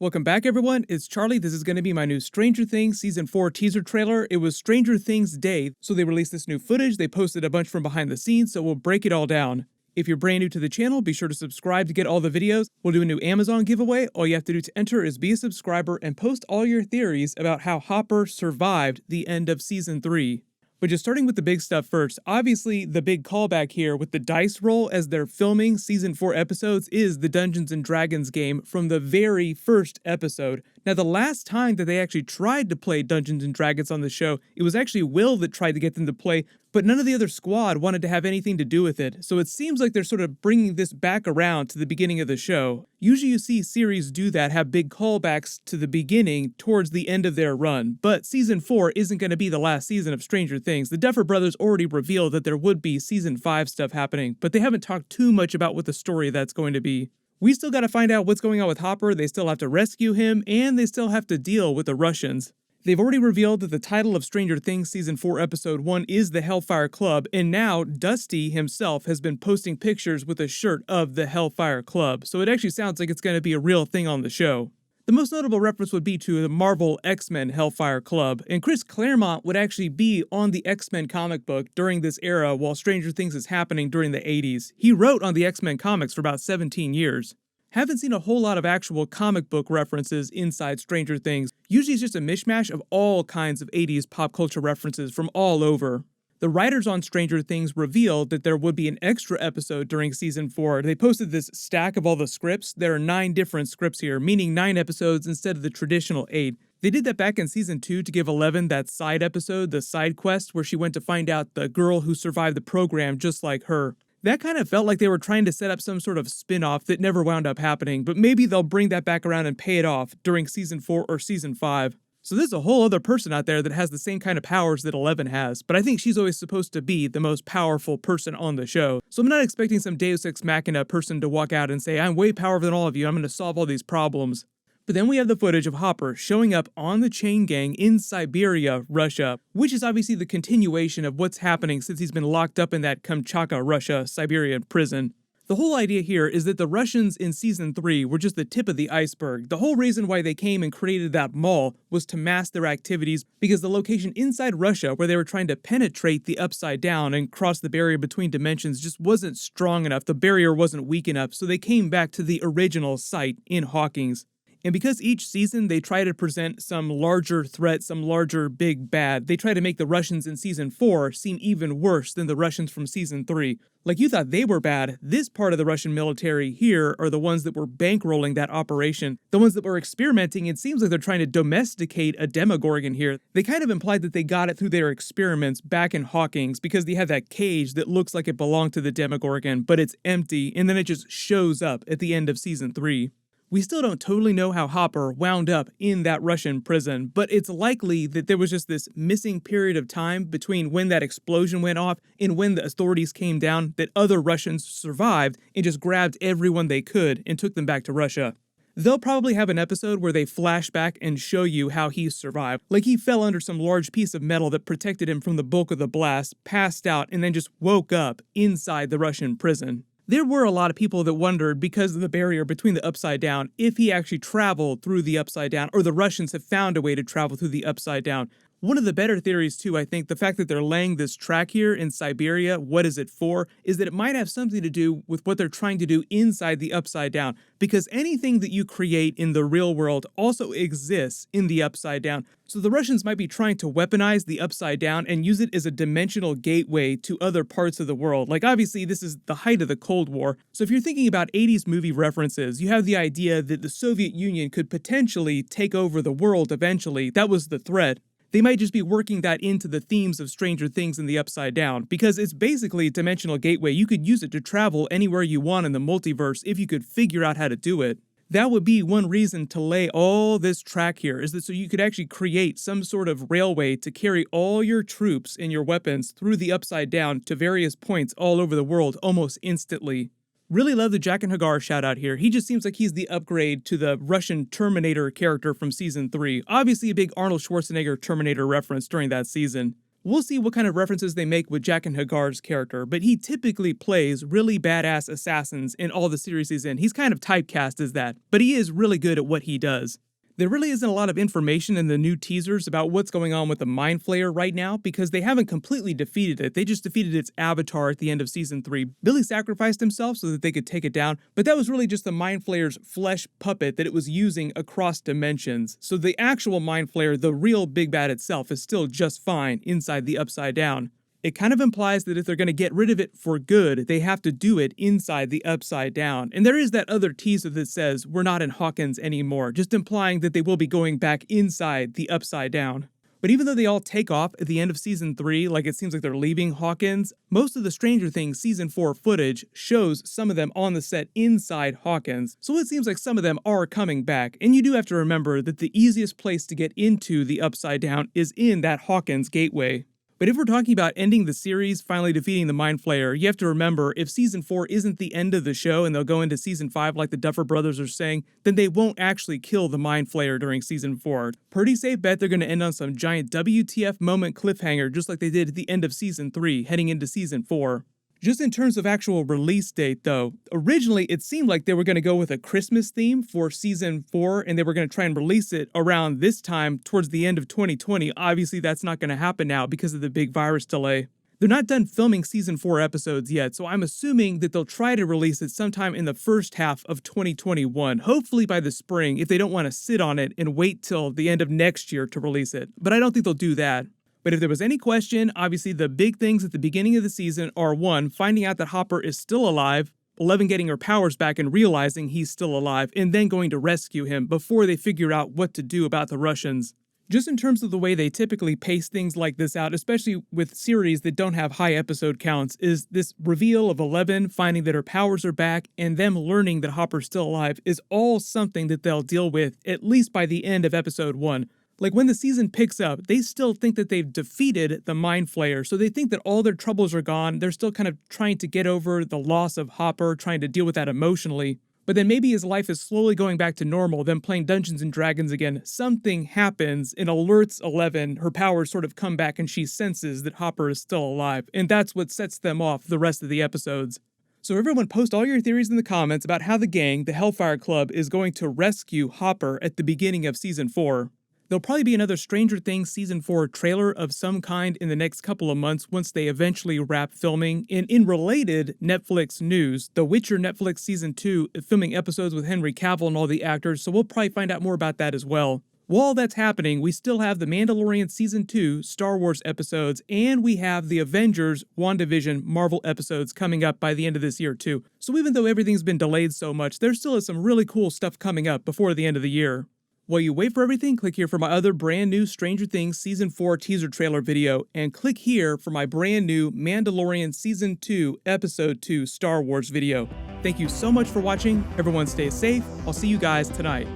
Welcome back, everyone. It's Charlie. This is going to be my new Stranger Things Season 4 teaser trailer. It was Stranger Things Day, so they released this new footage. They posted a bunch from behind the scenes, so we'll break it all down. If you're brand new to the channel, be sure to subscribe to get all the videos. We'll do a new Amazon giveaway. All you have to do to enter is be a subscriber and post all your theories about how Hopper survived the end of Season 3. But just starting with the big stuff first, obviously the big callback here with the dice roll as they're filming Season 4 episodes is the Dungeons & Dragons game from the very first episode. Now, the last time that they actually tried to play Dungeons & Dragons on the show, it was actually Will that tried to get them to play, but none of the other squad wanted to have anything to do with it. So it seems like they're sort of bringing this back around to the beginning of the show. Usually you see series do that, have big callbacks to the beginning towards the end of their run. But Season 4 isn't going to be the last season of Stranger Things. The Duffer Brothers already revealed that there would be Season 5 stuff happening, but they haven't talked too much about what the story that's going to be. We still gotta find out what's going on with Hopper, they still have to rescue him, and they still have to deal with the Russians. They've already revealed that the title of Stranger Things Season 4 Episode 1 is the Hellfire Club, and now Dusty himself has been posting pictures with a shirt of the Hellfire Club, so it actually sounds like it's gonna be a real thing on the show. The most notable reference would be to the Marvel X-Men Hellfire Club, and Chris Claremont would actually be on the X-Men comic book during this era while Stranger Things is happening during the 80s. He wrote on the X-Men comics for about 17 years. Haven't seen a whole lot of actual comic book references inside Stranger Things. Usually it's just a mishmash of all kinds of 80s pop culture references from all over. The writers on Stranger Things revealed that there would be an extra episode during Season 4. They posted this stack of all the scripts. There are 9 different scripts here, meaning 9 episodes instead of the traditional 8. They did that back in Season 2 to give Eleven that side episode, the side quest, where she went to find out the girl who survived the program just like her. That kind of felt like they were trying to set up some sort of spin-off that never wound up happening, but maybe they'll bring that back around and pay it off during Season 4 or Season 5. So there's a whole other person out there that has the same kind of powers that Eleven has, but I think she's always supposed to be the most powerful person on the show. So I'm not expecting some Deus Ex Machina person to walk out and say, I'm way powerful than all of you, I'm going to solve all these problems. But then we have the footage of Hopper showing up on the Chain Gang in Siberia, Russia, which is obviously the continuation of what's happening since he's been locked up in that Kamchatka, Russia, Siberian prison. The whole idea here is that the Russians in Season 3 were just the tip of the iceberg. The whole reason why they came and created that mall was to mask their activities because the location inside Russia where they were trying to penetrate the Upside Down and cross the barrier between dimensions just wasn't strong enough. The barrier wasn't weak enough, so they came back to the original site in Hawkins. And because each season they try to present some larger threat, some larger big bad, they try to make the Russians in Season 4 seem even worse than the Russians from Season 3. Like you thought they were bad, this part of the Russian military here are the ones that were bankrolling that operation. The ones that were experimenting, it seems like they're trying to domesticate a Demogorgon here. They kind of implied that they got it through their experiments back in Hawkins because they have that cage that looks like it belonged to the Demogorgon, but it's empty, and then it just shows up at the end of Season 3. We still don't totally know how Hopper wound up in that Russian prison, but it's likely that there was just this missing period of time between when that explosion went off and when the authorities came down that other Russians survived and just grabbed everyone they could and took them back to Russia. They'll probably have an episode where they flash back and show you how he survived. Like he fell under some large piece of metal that protected him from the bulk of the blast, passed out, and then just woke up inside the Russian prison. There were a lot of people that wondered, because of the barrier between the Upside Down, if he actually traveled through the Upside Down, or the Russians have found a way to travel through the Upside Down. One of the better theories too, I think, the fact that they're laying this track here in Siberia, what is it for, is that it might have something to do with what they're trying to do inside the Upside Down. Because anything that you create in the real world also exists in the Upside Down. So the Russians might be trying to weaponize the Upside Down and use it as a dimensional gateway to other parts of the world. Like obviously this is the height of the Cold War. So if you're thinking about 80s movie references, you have the idea that the Soviet Union could potentially take over the world eventually. That was the threat. They might just be working that into the themes of Stranger Things in the Upside Down, because it's basically a dimensional gateway. You could use it to travel anywhere you want in the multiverse if you could figure out how to do it. That would be one reason to lay all this track here, is that so you could actually create some sort of railway to carry all your troops and your weapons through the Upside Down to various points all over the world almost instantly. Really love the Jaqen Hagar shout out here. He just seems like he's the upgrade to the Russian Terminator character from Season 3. Obviously a big Arnold Schwarzenegger Terminator reference during that season. We'll see what kind of references they make with Jaqen Hagar's character, but he typically plays really badass assassins in all the series he's in. He's kind of typecast as that, but he is really good at what he does. There really isn't a lot of information in the new teasers about what's going on with the Mind Flayer right now because they haven't completely defeated it. They just defeated its avatar at the end of Season 3. Billy sacrificed himself so that they could take it down, but that was really just the Mind Flayer's flesh puppet that it was using across dimensions. So the actual Mind Flayer, the real big bad itself, is still just fine inside the Upside Down. It kind of implies that if they're going to get rid of it for good, they have to do it inside the Upside Down. And there is that other teaser that says, we're not in Hawkins anymore, just implying that they will be going back inside the Upside Down. But even though they all take off at the end of Season 3, like it seems like they're leaving Hawkins, most of the Stranger Things Season 4 footage shows some of them on the set inside Hawkins. So it seems like some of them are coming back. And you do have to remember that the easiest place to get into the Upside Down is in that Hawkins gateway. But if we're talking about ending the series, finally defeating the Mind Flayer, you have to remember if Season 4 isn't the end of the show and they'll go into Season 5 like the Duffer Brothers are saying, then they won't actually kill the Mind Flayer during Season 4. Pretty safe bet they're going to end on some giant WTF moment cliffhanger just like they did at the end of Season 3 heading into Season 4. Just in terms of actual release date though, originally it seemed like they were going to go with a Christmas theme for Season 4 and they were going to try and release it around this time towards the end of 2020. Obviously that's not going to happen now because of the big virus delay. They're not done filming Season 4 episodes yet, so I'm assuming that they'll try to release it sometime in the first half of 2021, hopefully by the spring if they don't want to sit on it and wait till the end of next year to release it. But I don't think they'll do that. But if there was any question, obviously the big things at the beginning of the season are 1, finding out that Hopper is still alive, 11 getting her powers back and realizing he's still alive, and then going to rescue him before they figure out what to do about the Russians. Just in terms of the way they typically pace things like this out, especially with series that don't have high episode counts, is this reveal of 11 finding that her powers are back and them learning that Hopper's still alive is all something that they'll deal with at least by the end of episode 1. Like when the season picks up, they still think that they've defeated the Mind Flayer, so they think that all their troubles are gone. They're still kind of trying to get over the loss of Hopper, trying to deal with that emotionally. But then maybe his life is slowly going back to normal, them playing Dungeons and Dragons again. Something happens and alerts 11, her powers sort of come back and she senses that Hopper is still alive. And that's what sets them off the rest of the episodes. So everyone post all your theories in the comments about how the gang, the Hellfire Club, is going to rescue Hopper at the beginning of Season 4. There'll probably be another Stranger Things Season 4 trailer of some kind in the next couple of months once they eventually wrap filming. And in related Netflix news, The Witcher Netflix Season 2 is filming episodes with Henry Cavill and all the actors, so we'll probably find out more about that as well. While that's happening, we still have The Mandalorian Season 2 Star Wars episodes, and we have the Avengers WandaVision Marvel episodes coming up by the end of this year too. So even though everything's been delayed so much, there still is some really cool stuff coming up before the end of the year. While you wait for everything, click here for my other brand new Stranger Things Season 4 teaser trailer video, and click here for my brand new Mandalorian Season 2 Episode 2 Star Wars video. Thank you so much for watching. Everyone stay safe. I'll see you guys tonight.